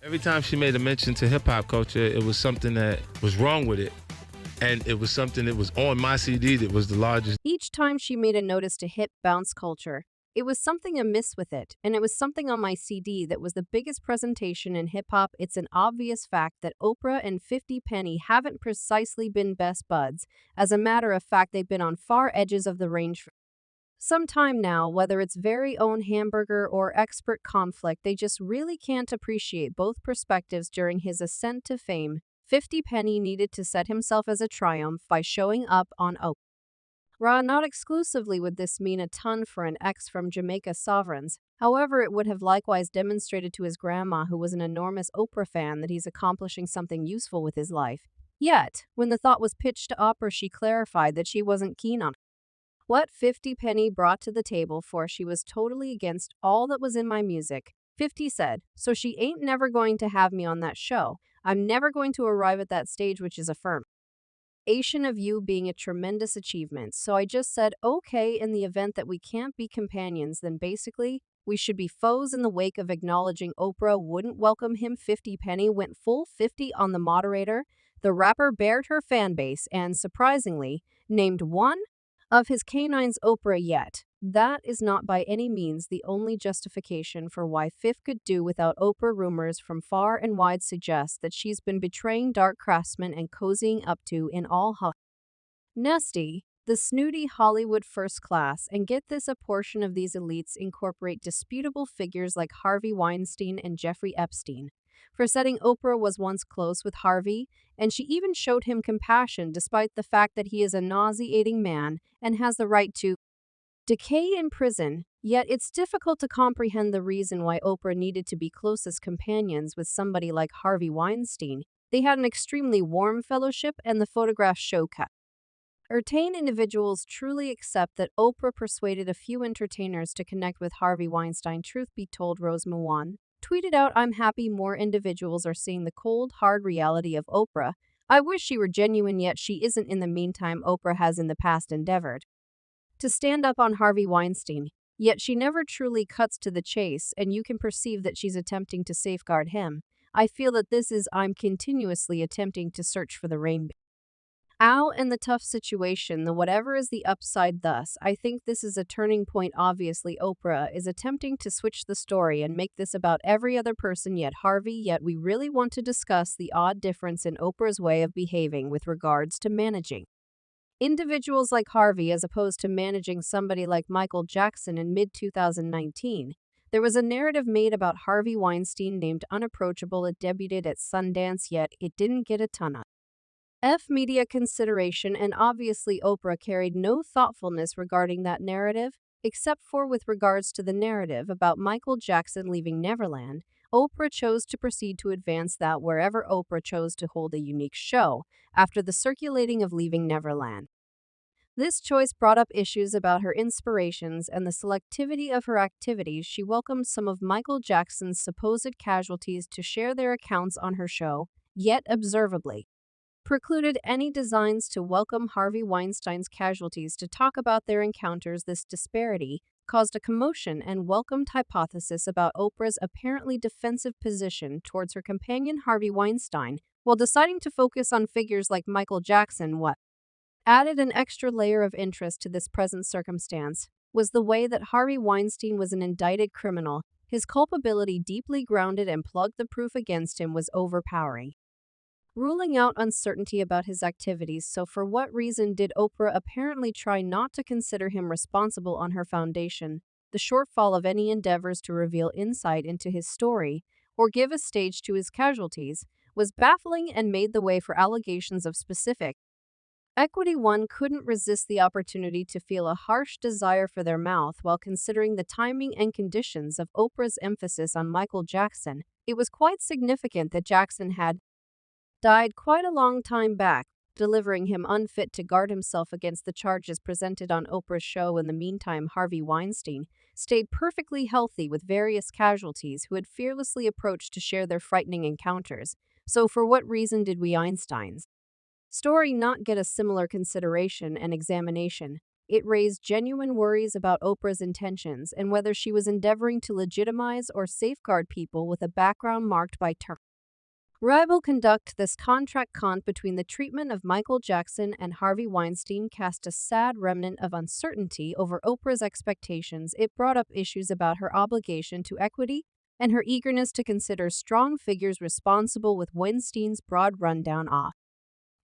Every time she made a mention to hip hop culture, it was something that was wrong with it. And it was something that was on my CD that was the largest. Each time she made a notice to hip bounce culture, it was something amiss with it, and it was something on my CD that was the biggest presentation in hip hop. It's an obvious fact that Oprah and 50 Penny haven't precisely been best buds. As a matter of fact, they've been on far edges of the range for some time now, whether it's very own hamburger or expert conflict. They just really can't appreciate both perspectives. During his ascent to fame, 50 Penny needed to set himself as a triumph by showing up on Oprah. Not exclusively would this mean a ton for an ex from Jamaica sovereigns. However, it would have likewise demonstrated to his grandma, who was an enormous Oprah fan, that he's accomplishing something useful with his life. Yet, when the thought was pitched to Oprah, she clarified that she wasn't keen on what 50 Penny brought to the table, for she was totally against all that was in my music. 50 said, "So she ain't never going to have me on that show. I'm never going to arrive at that stage," which is affirmation of you being a tremendous achievement. So I just said, okay, in the event that we can't be companions, then basically, we should be foes. In the wake of acknowledging Oprah wouldn't welcome him, 50 Penny went full 50 on the moderator. The rapper bared her fan base and, surprisingly, named one of his canines Oprah. Yet that is not by any means the only justification for why Fifth could do without Oprah. Rumors from far and wide suggest that she's been betraying dark craftsmen and cozying up to, in all honesty, the snooty Hollywood first class. And get this, a portion of these elites incorporate disputable figures like Harvey Weinstein and Jeffrey Epstein. For setting, Oprah was once close with Harvey, and she even showed him compassion despite the fact that he is a nauseating man and has the right to decay in prison. Yet it's difficult to comprehend the reason why Oprah needed to be closest companions with somebody like Harvey Weinstein. They had an extremely warm fellowship, and the photographs show certain individuals truly accept that Oprah persuaded a few entertainers to connect with Harvey Weinstein. Truth be told, Rose Muwan tweeted out, "I'm happy more individuals are seeing the cold, hard reality of Oprah. I wish she were genuine, yet she isn't." In the meantime, Oprah has in the past endeavored to stand up on Harvey Weinstein, yet she never truly cuts to the chase, and you can perceive that she's attempting to safeguard him. I feel that this is I'm continuously attempting to search for the rainbow. And the tough situation, the whatever is the upside. Thus, I think this is a turning point. Obviously, Oprah is attempting to switch the story and make this about every other person yet Harvey. Yet we really want to discuss the odd difference in Oprah's way of behaving with regards to managing individuals like Harvey as opposed to managing somebody like Michael Jackson. In mid-2019, there was a narrative made about Harvey Weinstein named Unapproachable. It debuted at Sundance, yet it didn't get a ton of media consideration, and obviously Oprah carried no thoughtfulness regarding that narrative, except for with regards to the narrative about Michael Jackson leaving Neverland. Oprah chose to proceed to advance that wherever Oprah chose to hold a unique show after the circulating of Leaving Neverland. This choice brought up issues about her inspirations and the selectivity of her activities. She welcomed some of Michael Jackson's supposed casualties to share their accounts on her show, yet observably precluded any designs to welcome Harvey Weinstein's casualties to talk about their encounters. This disparity caused a commotion and welcomed hypothesis about Oprah's apparently defensive position towards her companion Harvey Weinstein, while deciding to focus on figures like Michael Jackson. What added an extra layer of interest to this present circumstance was the way that Harvey Weinstein was an indicted criminal. His culpability, deeply grounded and plugged, the proof against him was overpowering, ruling out uncertainty about his activities. So for what reason did Oprah apparently try not to consider him responsible on her foundation? The shortfall of any endeavors to reveal insight into his story or give a stage to his casualties was baffling and made the way for allegations of specific equity. One couldn't resist the opportunity to feel a harsh desire for their mouth while considering the timing and conditions of Oprah's emphasis on Michael Jackson. It was quite significant that Jackson had died quite a long time back, delivering him unfit to guard himself against the charges presented on Oprah's show. In the meantime, Harvey Weinstein stayed perfectly healthy with various casualties who had fearlessly approached to share their frightening encounters. So for what reason did Weinstein's story not get a similar consideration and examination? It raised genuine worries about Oprah's intentions and whether she was endeavoring to legitimize or safeguard people with a background marked by terror. Rival conduct this contract cont between the treatment of Michael Jackson and Harvey Weinstein cast a sad remnant of uncertainty over Oprah's expectations. It brought up issues about her obligation to equity and her eagerness to consider strong figures responsible with Weinstein's broad rundown off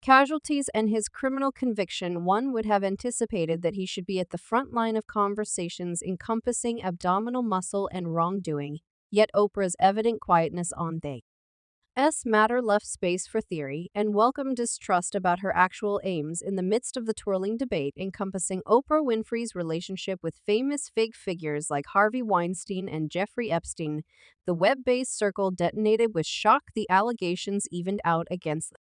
casualties and his criminal conviction. One would have anticipated that he should be at the front line of conversations encompassing abdominal muscle and wrongdoing, yet Oprah's evident quietness on the matter left space for theory and welcome distrust about her actual aims in the midst of the twirling debate encompassing Oprah Winfrey's relationship with famous fake figures like Harvey Weinstein and Jeffrey Epstein. The web-based circle detonated with shock. The allegations evened out against the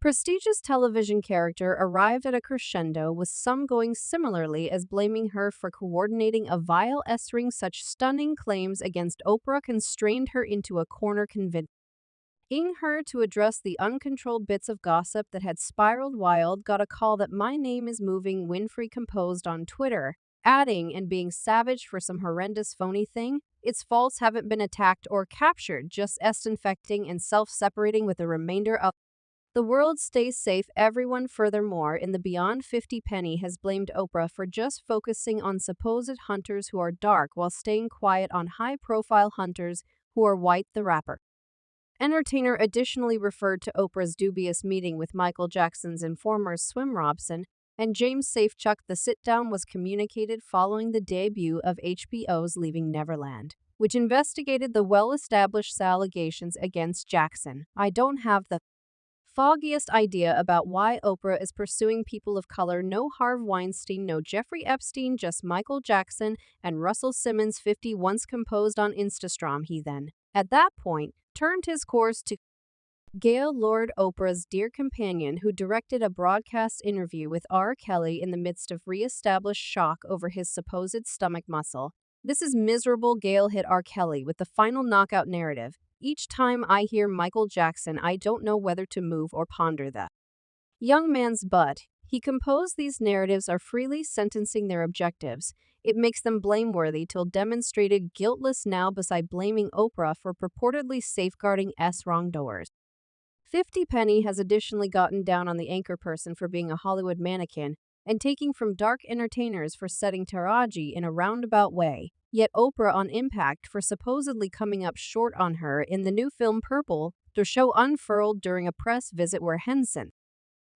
prestigious television character arrived at a crescendo, with some going similarly as blaming her for coordinating a vile ring. Such stunning claims against Oprah constrained her into a corner, convincing her to address the uncontrolled bits of gossip that had spiraled wild. Got a call that my name is moving, Winfrey composed on Twitter, adding, and being savage for some horrendous phony thing. It's false, haven't been attacked or captured, just infecting and self-separating with the remainder of the world. Stays safe, everyone. Furthermore, in the Beyond 50, Penny has blamed Oprah for just focusing on supposed hunters who are dark while staying quiet on high-profile hunters who are white. The rapper entertainer additionally referred to Oprah's dubious meeting with Michael Jackson's informers Swim Robson and James Safechuck. The sit-down was communicated following the debut of HBO's Leaving Neverland, which investigated the well-established allegations against Jackson. I don't have the foggiest idea about why Oprah is pursuing people of color. No Harvey Weinstein, no Jeffrey Epstein, just Michael Jackson and Russell Simmons, 50, once composed on Instagram. He then, at that point, turned his course to Gail Lord, Oprah's dear companion, who directed a broadcast interview with R. Kelly in the midst of re-established shock over his supposed stomach muscle. This is miserable, Gail hit R. Kelly with the final knockout narrative. Each time I hear Michael Jackson, I don't know whether to move or ponder the young man's butt. He composed these narratives are freely sentencing their objectives. It makes them blameworthy till demonstrated guiltless now, beside blaming Oprah for purportedly safeguarding wrongdoers. 50 Penny has additionally gotten down on the anchor person for being a Hollywood mannequin and taking from dark entertainers for setting taraji in a roundabout way, yet Oprah on Impact for supposedly coming up short on her in the new film Purple. The show unfurled during a press visit where Henson,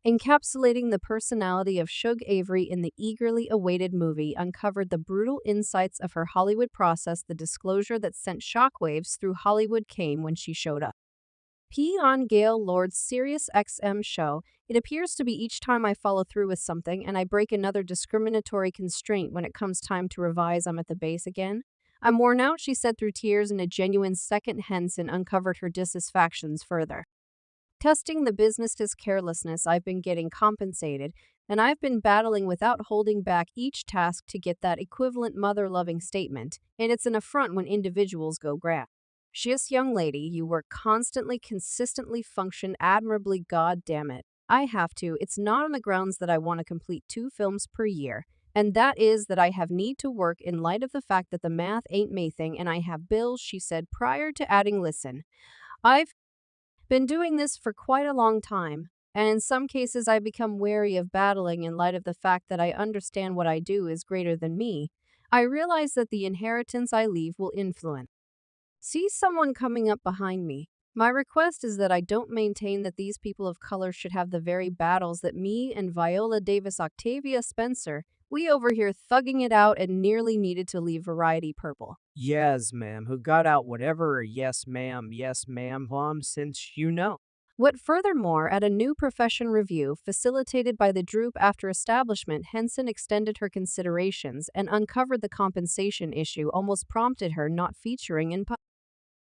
encapsulating the personality of Shug Avery in the eagerly awaited movie, uncovered the brutal insights of her Hollywood process. The disclosure that sent shockwaves through Hollywood came when she showed up on Gail Lord's Sirius XM show. It appears to be each time I follow through with something and I break another discriminatory constraint. When it comes time to revise, I'm at the base again. I'm worn out, she said through tears in a genuine second. Henson uncovered her dissatisfactions further testing the business's carelessness. I've been getting compensated, and I've been battling without holding back each task to get that equivalent mother-loving statement, and it's an affront when individuals go grab. Yes, young lady, you work constantly, consistently, function admirably, god damn it. I have to. It's not on the grounds that I want to complete 2 films per year, and that is that I have need to work in light of the fact that the math ain't my thing and I have bills, she said, prior to adding, listen, I've been doing this for quite a long time, and in some cases I become wary of battling in light of the fact that I understand what I do is greater than me. I realize that the inheritance I leave will influence. See someone coming up behind me. My request is that I don't maintain that these people of color should have the very battles that me and Viola Davis, Octavia Spencer, we over here thugging it out and nearly needed to leave Variety Purple. Yes, ma'am. Who got out whatever? Yes, ma'am, since you know. What furthermore, at a new profession review facilitated by the Droop After Establishment, Henson extended her considerations and uncovered the compensation issue almost prompted her not featuring in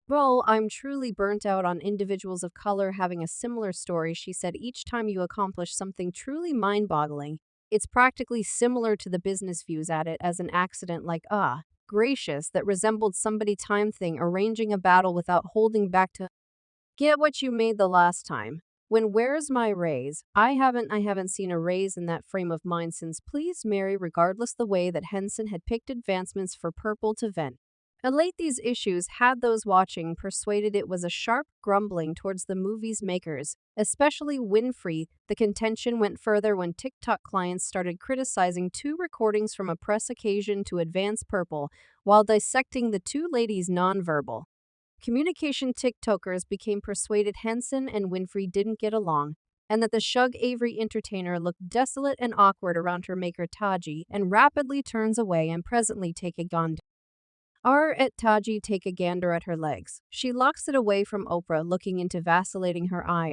role. I'm truly burnt out on individuals of color having a similar story, she said. Each time you accomplish something truly mind-boggling, it's practically similar to the business views at it as an accident, like, gracious, that resembled somebody time thing arranging a battle without holding back to get what you made the last time. When where's my raise? I haven't seen a raise in that frame of mind since Please Mary, regardless the way that Henson had picked advancements for purple to vent. Elate these issues had those watching persuaded it was a sharp grumbling towards the movie's makers, especially Winfrey. The contention went further when TikTok clients started criticizing two recordings from a press occasion to advance purple while dissecting the two ladies' nonverbal communication. TikTokers became persuaded Henson and Winfrey didn't get along, and that the Shug Avery entertainer looked desolate and awkward around her maker Taji and rapidly turns away and presently take a gander. Taji take a gander at her legs. She locks it away from Oprah, looking into vacillating her eye,